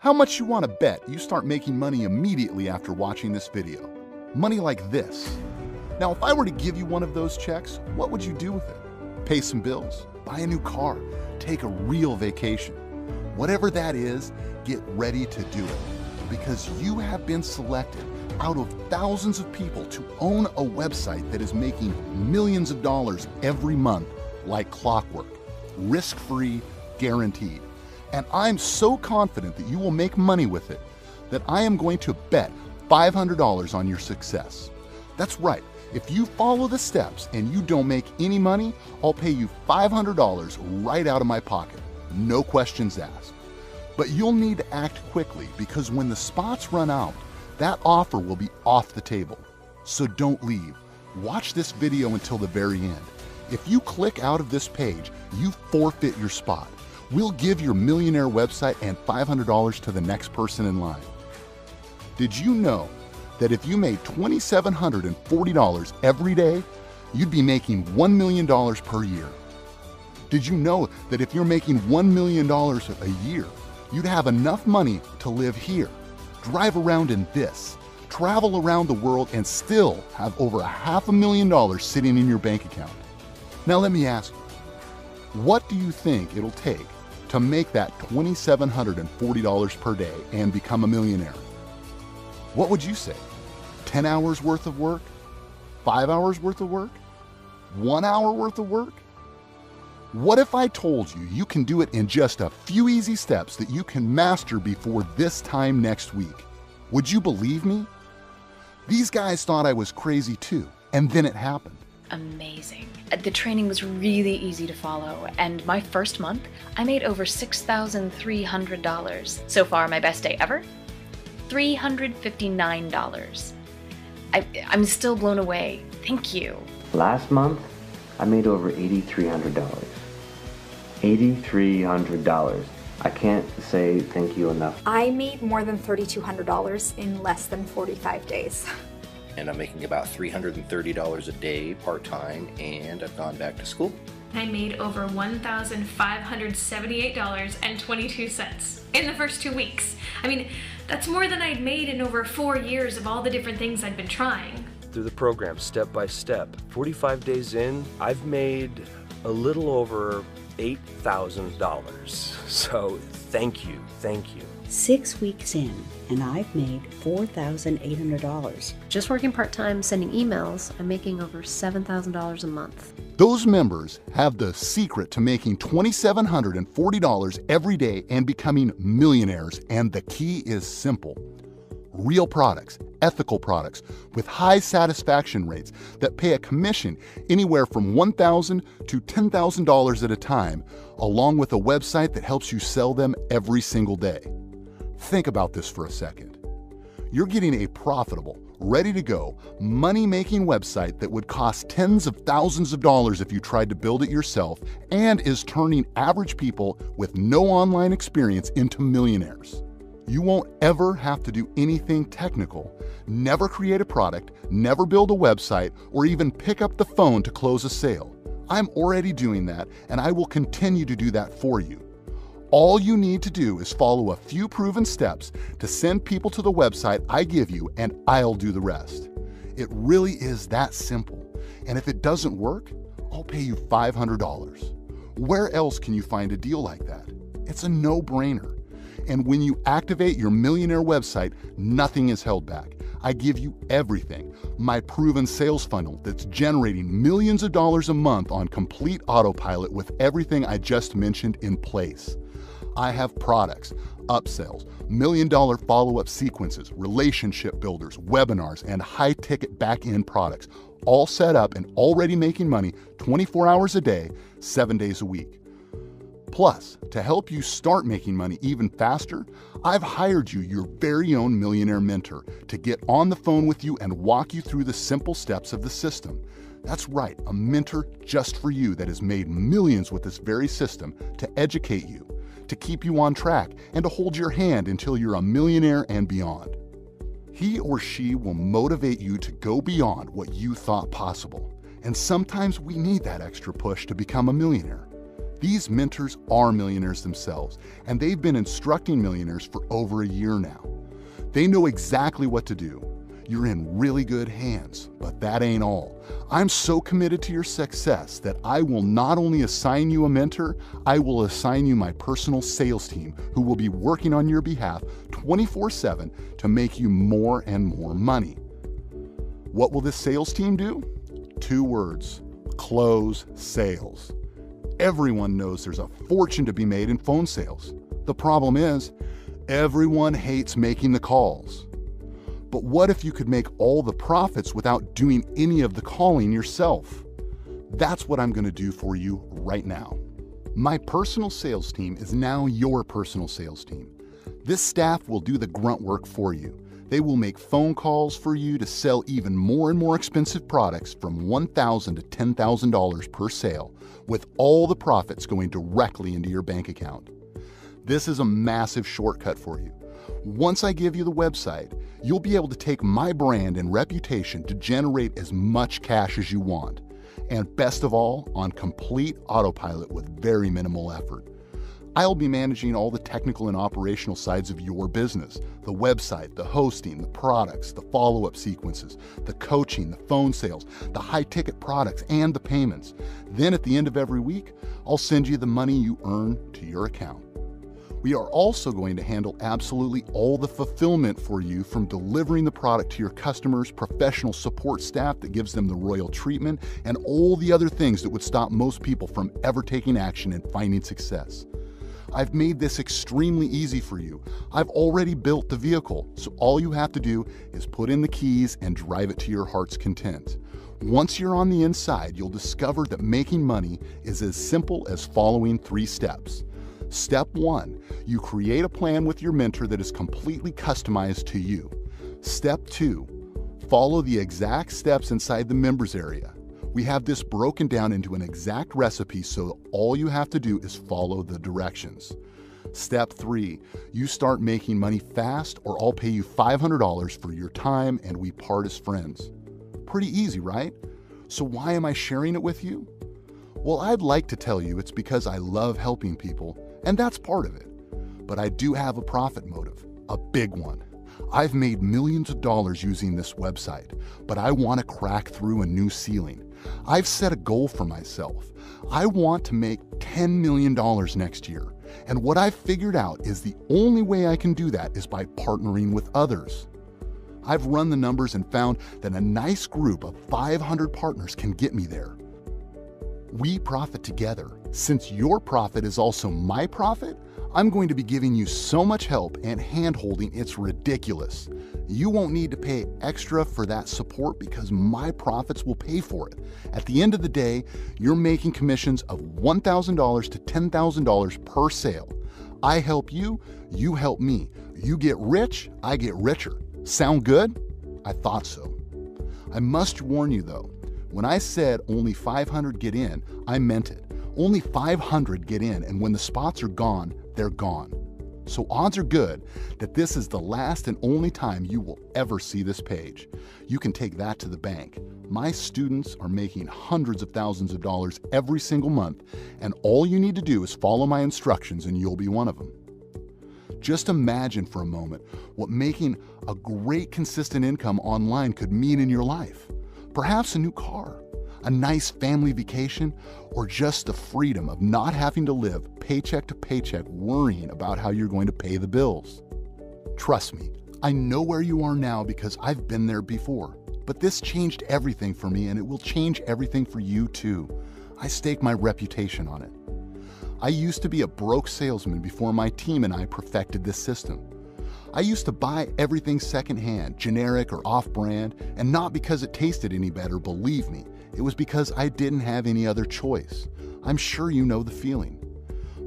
How much you want to bet you start making money immediately after watching this video? Money like this. Now, if I were to give you one of those checks, what would you do with it? Pay some bills, buy a new car, take a real vacation. Whatever that is, get ready to do it, because you have been selected out of thousands of people to own a website that is making millions of dollars every month like clockwork, risk-free, guaranteed. And I'm so confident that you will make money with it that I am going to bet $500 on your success. That's right. If you follow the steps and you don't make any money, I'll pay you $500 right out of my pocket. No questions asked. But you'll need to act quickly, because when the spots run out, that offer will be off the table. So don't leave. Watch this video until the very end. If you click out of this page, you forfeit your spot. We'll give your millionaire website and $500 to the next person in line. Did you know that if you made $2,740 every day, you'd be making $1 million per year? Did you know that if you're making $1 million a year, you'd have enough money to live here, drive around in this, travel around the world, and still have over $500,000 sitting in your bank account? Now let me ask you, what do you think it'll take to make that $2,740 per day and become a millionaire? What would you say? 10 hours worth of work? 5 hours worth of work? 1 hour worth of work? What if I told you you can do it in just a few easy steps that you can master before this time next week? Would you believe me? These guys thought I was crazy too, and then it happened. Amazing. The training was really easy to follow, and my first month, I made over $6,300. So far, my best day ever? $359. I'm still blown away. Thank you. Last month, I made over $8,300. $8,300. I can't say thank you enough. I made more than $3,200 in less than 45 days. And I'm making about $330 a day part-time, and I've gone back to school. I made over $1,578.22 in the first 2 weeks. I mean, that's more than I'd made in over 4 years of all the different things I'd been trying. Through the program, step by step, 45 days in, I've made a little over $8,000. So thank you, thank you. 6 weeks in, and I've made $4,800. Just working part-time, sending emails, I'm making over $7,000 a month. Those members have the secret to making $2,740 every day and becoming millionaires, and the key is simple. Real products, ethical products, with high satisfaction rates that pay a commission anywhere from $1,000 to $10,000 at a time, along with a website that helps you sell them every single day. Think about this for a second. You're getting a profitable, ready-to-go, money-making website that would cost tens of thousands of dollars if you tried to build it yourself, and is turning average people with no online experience into millionaires. You won't ever have to do anything technical, never create a product, never build a website, or even pick up the phone to close a sale. I'm already doing that, and I will continue to do that for you. All you need to do is follow a few proven steps to send people to the website I give you, and I'll do the rest. It really is that simple. And if it doesn't work, I'll pay you $500. Where else can you find a deal like that? It's a no-brainer. And when you activate your millionaire website, nothing is held back. I give you everything. My proven sales funnel that's generating millions of dollars a month on complete autopilot with everything I just mentioned in place. I have products, upsells, million-dollar follow-up sequences, relationship builders, webinars, and high-ticket back-end products, all set up and already making money 24 hours a day, 7 days a week. Plus, to help you start making money even faster, I've hired you your very own millionaire mentor to get on the phone with you and walk you through the simple steps of the system. That's right, a mentor just for you that has made millions with this very system to educate you, to keep you on track, and to hold your hand until you're a millionaire and beyond. He or she will motivate you to go beyond what you thought possible. And sometimes we need that extra push to become a millionaire. These mentors are millionaires themselves, and they've been instructing millionaires for over a year now. They know exactly what to do. You're in really good hands, but that ain't all. I'm so committed to your success that I will not only assign you a mentor, I will assign you my personal sales team who will be working on your behalf 24/7 to make you more and more money. What will this sales team do? 2 words: close sales. Everyone knows there's a fortune to be made in phone sales. The problem is, everyone hates making the calls. But what if you could make all the profits without doing any of the calling yourself? That's what I'm going to do for you right now. My personal sales team is now your personal sales team. This staff will do the grunt work for you. They will make phone calls for you to sell even more and more expensive products from $1,000 to $10,000 per sale, with all the profits going directly into your bank account. This is a massive shortcut for you. Once I give you the website, you'll be able to take my brand and reputation to generate as much cash as you want. And best of all, on complete autopilot with very minimal effort. I'll be managing all the technical and operational sides of your business: the website, the hosting, the products, the follow-up sequences, the coaching, the phone sales, the high-ticket products, and the payments. Then at the end of every week, I'll send you the money you earn to your account. We are also going to handle absolutely all the fulfillment for you, from delivering the product to your customers, professional support staff that gives them the royal treatment, and all the other things that would stop most people from ever taking action and finding success. I've made this extremely easy for you. I've already built the vehicle, so all you have to do is put in the keys and drive it to your heart's content. Once you're on the inside, you'll discover that making money is as simple as following 3 steps. Step 1, you create a plan with your mentor that is completely customized to you. Step 2, follow the exact steps inside the members area. We have this broken down into an exact recipe, so all you have to do is follow the directions. Step 3, you start making money fast, or I'll pay you $500 for your time and we part as friends. Pretty easy, right? So why am I sharing it with you? Well, I'd like to tell you it's because I love helping people, and that's part of it. But I do have a profit motive, a big one. I've made millions of dollars using this website, but I want to crack through a new ceiling. I've set a goal for myself. I want to make $10 million next year. And what I've figured out is the only way I can do that is by partnering with others. I've run the numbers and found that a nice group of 500 partners can get me there. We profit together. Since your profit is also my profit, I'm going to be giving you so much help and hand-holding it's ridiculous. You won't need to pay extra for that support because my profits will pay for it. At the end of the day, you're making commissions of $1,000 to $10,000 per sale. I help you, you help me. You get rich, I get richer. Sound good? I thought so. I must warn you though, when I said only 500 get in, I meant it. Only 500 get in, and when the spots are gone, they're gone. So odds are good that this is the last and only time you will ever see this page. You can take that to the bank. My students are making hundreds of thousands of dollars every single month, and all you need to do is follow my instructions and you'll be one of them. Just imagine for a moment what making a great consistent income online could mean in your life. Perhaps a new car, a nice family vacation, or just the freedom of not having to live paycheck to paycheck worrying about how you're going to pay the bills. Trust me, I know where you are now because I've been there before. But this changed everything for me, and it will change everything for you too. I stake my reputation on it. I used to be a broke salesman before my team and I perfected this system. I used to buy everything secondhand, generic or off-brand, and not because it tasted any better, believe me. It was because I didn't have any other choice. I'm sure you know the feeling.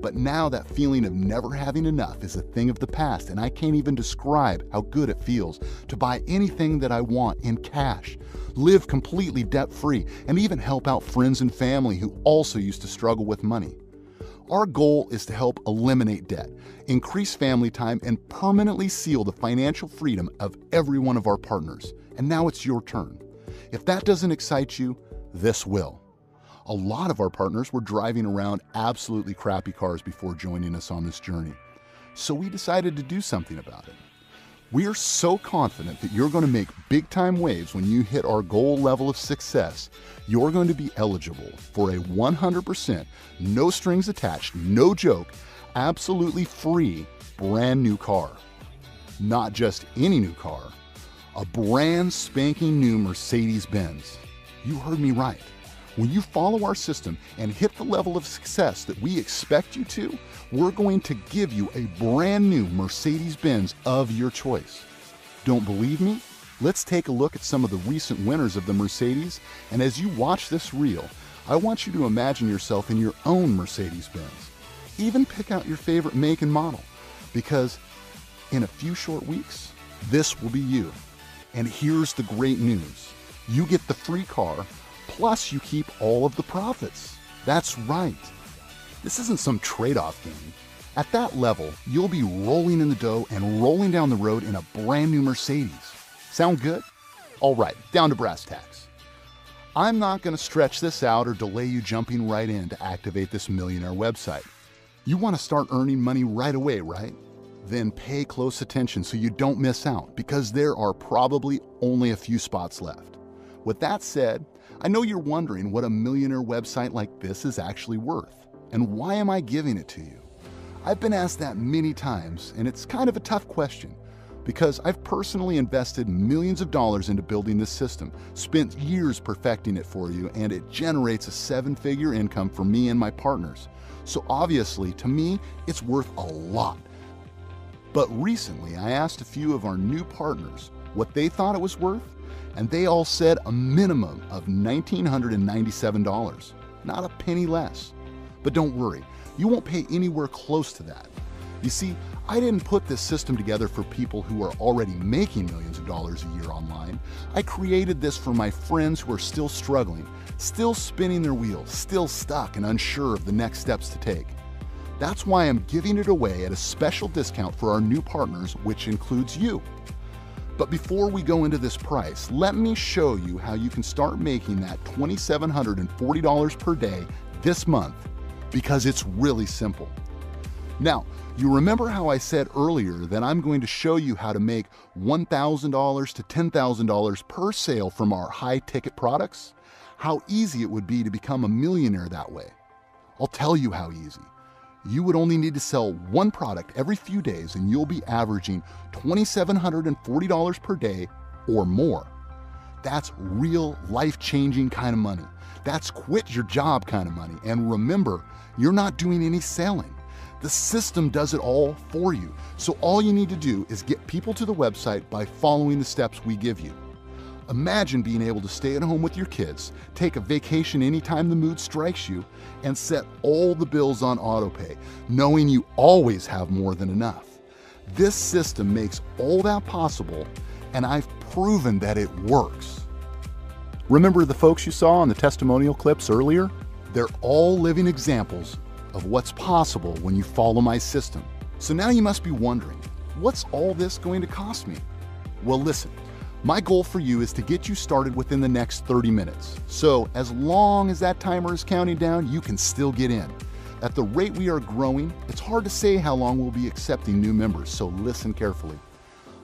But now that feeling of never having enough is a thing of the past, and I can't even describe how good it feels to buy anything that I want in cash, live completely debt-free, and even help out friends and family who also used to struggle with money. Our goal is to help eliminate debt, increase family time, and permanently seal the financial freedom of every one of our partners. And now it's your turn. If that doesn't excite you, this will. A lot of our partners were driving around absolutely crappy cars before joining us on this journey. So we decided to do something about it. We are so confident that you're going to make big-time waves when you hit our goal level of success. You're going to be eligible for a 100%, no strings attached, no joke, absolutely free brand new car. Not just any new car, a brand spanking new Mercedes-Benz. You heard me right. When you follow our system and hit the level of success that we expect you to, we're going to give you a brand new Mercedes-Benz of your choice. Don't believe me? Let's take a look at some of the recent winners of the Mercedes, and as you watch this reel, I want you to imagine yourself in your own Mercedes-Benz. Even pick out your favorite make and model, because in a few short weeks, this will be you. And here's the great news. You get the free car, plus you keep all of the profits. That's right. This isn't some trade-off game. At that level, you'll be rolling in the dough and rolling down the road in a brand new Mercedes. Sound good? All right, down to brass tacks. I'm not going to stretch this out or delay you jumping right in to activate this millionaire website. You want to start earning money right away, right? Then pay close attention so you don't miss out, because there are probably only a few spots left. With that said, I know you're wondering what a millionaire website like this is actually worth, and why am I giving it to you? I've been asked that many times, and it's kind of a tough question, because I've personally invested millions of dollars into building this system, spent years perfecting it for you, and it generates a 7-figure income for me and my partners. So obviously, to me, it's worth a lot. But recently, I asked a few of our new partners what they thought it was worth, and they all said a minimum of $1,997, not a penny less. But don't worry, you won't pay anywhere close to that. You see, I didn't put this system together for people who are already making millions of dollars a year online. I created this for my friends who are still struggling, still spinning their wheels, still stuck and unsure of the next steps to take. That's why I'm giving it away at a special discount for our new partners, which includes you. But before we go into this price, let me show you how you can start making that $2,740 per day this month, because it's really simple. Now, you remember how I said earlier that I'm going to show you how to make $1,000 to $10,000 per sale from our high-ticket products? How easy it would be to become a millionaire that way. I'll tell you how easy. You would only need to sell one product every few days and you'll be averaging $2,740 per day or more. That's real life-changing kind of money. That's quit your job kind of money. And remember, you're not doing any selling. The system does it all for you. So all you need to do is get people to the website by following the steps we give you. Imagine being able to stay at home with your kids, take a vacation anytime the mood strikes you, and set all the bills on autopay, knowing you always have more than enough. This system makes all that possible, and I've proven that it works. Remember the folks you saw on the testimonial clips earlier? They're all living examples of what's possible when you follow my system. So now you must be wondering, what's all this going to cost me? Well, listen. My goal for you is to get you started within the next 30 minutes. So as long as that timer is counting down, you can still get in. At the rate we are growing, it's hard to say how long we'll be accepting new members, so listen carefully.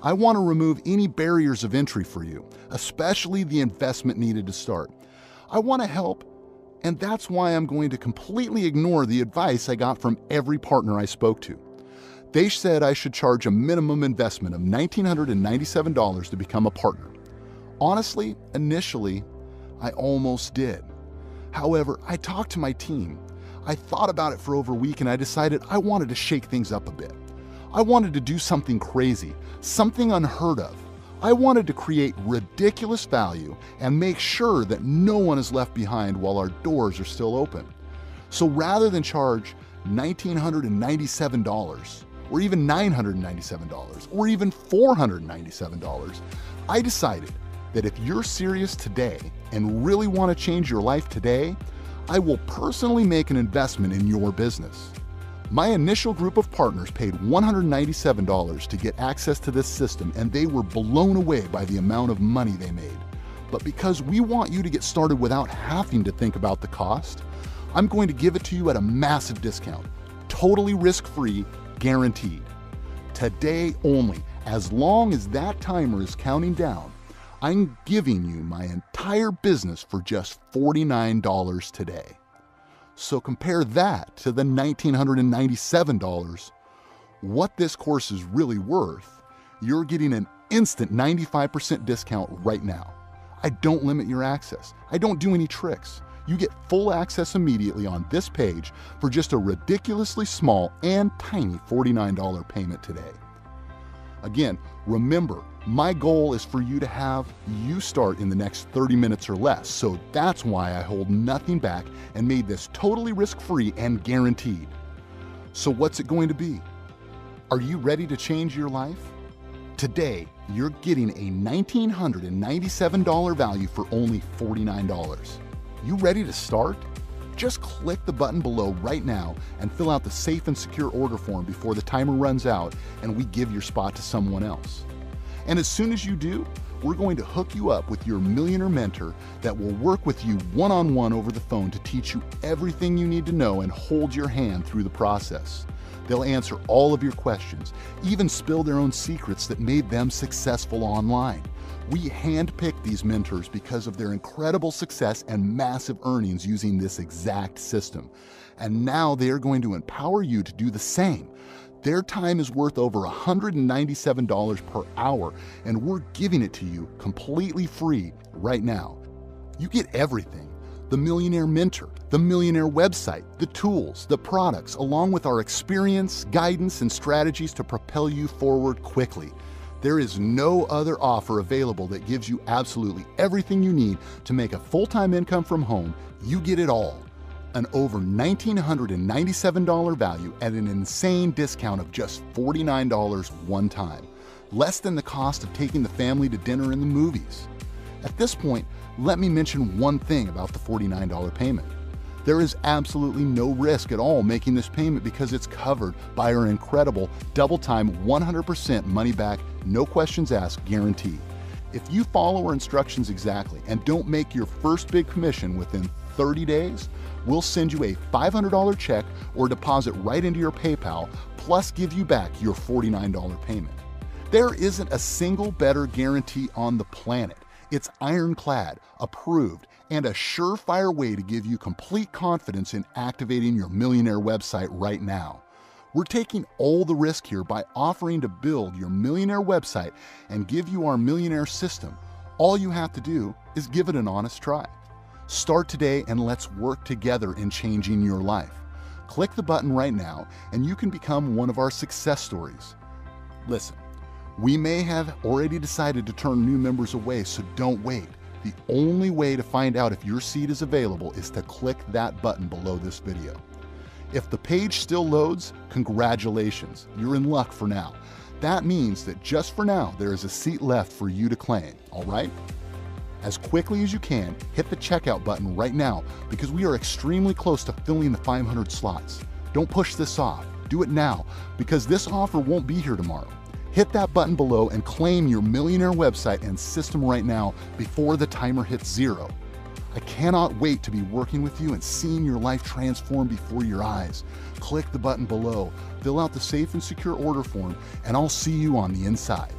I want to remove any barriers of entry for you, especially the investment needed to start. I want to help, and that's why I'm going to completely ignore the advice I got from every partner I spoke to. They said I should charge a minimum investment of $1,997 to become a partner. Honestly, initially, I almost did. However, I talked to my team. I thought about it for over a week and I decided I wanted to shake things up a bit. I wanted to do something crazy, something unheard of. I wanted to create ridiculous value and make sure that no one is left behind while our doors are still open. So rather than charge $1,997, or even $997, or even $497, I decided that if you're serious today and really want to change your life today, I will personally make an investment in your business. My initial group of partners paid $197 to get access to this system, and they were blown away by the amount of money they made. But because we want you to get started without having to think about the cost, I'm going to give it to you at a massive discount. Totally risk-free, guaranteed. Today only, as long as that timer is counting down, I'm giving you my entire business for just $49 today. So compare that to the $1,997. What this course is really worth, you're getting an instant 95% discount right now. I don't limit your access. I don't do any tricks. You get full access immediately on this page for just a ridiculously small and tiny $49 payment today. Again, remember, my goal is for you to have you start in the next 30 minutes or less, so that's why I hold nothing back and made this totally risk-free and guaranteed. So what's it going to be? Are you ready to change your life? Today, you're getting a $1,997 value for only $49. You ready to start? Just click the button below right now and fill out the safe and secure order form before the timer runs out and we give your spot to someone else. And as soon as you do, we're going to hook you up with your millionaire mentor that will work with you one-on-one over the phone to teach you everything you need to know and hold your hand through the process. They'll answer all of your questions, even spill their own secrets that made them successful online. We handpicked these mentors because of their incredible success and massive earnings using this exact system. And now they are going to empower you to do the same. Their time is worth over $197 per hour, and we're giving it to you completely free right now. You get everything: the Millionaire Mentor, the Millionaire website, the tools, the products, along with our experience, guidance, and strategies to propel you forward quickly. There is no other offer available that gives you absolutely everything you need to make a full-time income from home. You get it all. An over $1,997 value at an insane discount of just $49 one time. Less than the cost of taking the family to dinner and the movies. At this point, let me mention one thing about the $49 payment. There is absolutely no risk at all making this payment because it's covered by our incredible double-time 100% money-back, no questions asked guarantee. If you follow our instructions exactly and don't make your first big commission within 30 days, we'll send you a $500 check or deposit right into your PayPal, plus give you back your $49 payment. There isn't a single better guarantee on the planet. It's ironclad, approved, and a surefire way to give you complete confidence in activating your millionaire website right now. We're taking all the risk here by offering to build your millionaire website and give you our millionaire system. All you have to do is give it an honest try. Start today and let's work together in changing your life. Click the button right now and you can become one of our success stories. Listen, we may have already decided to turn new members away, so don't wait. The only way to find out if your seat is available is to click that button below this video. If the page still loads, congratulations, you're in luck for now. That means that just for now, there is a seat left for you to claim, all right? As quickly as you can, hit the checkout button right now because we are extremely close to filling the 500 slots. Don't push this off. Do it now because this offer won't be here tomorrow. Hit that button below and claim your millionaire website and system right now before the timer hits 0. I cannot wait to be working with you and seeing your life transform before your eyes. Click the button below, fill out the safe and secure order form, and I'll see you on the inside.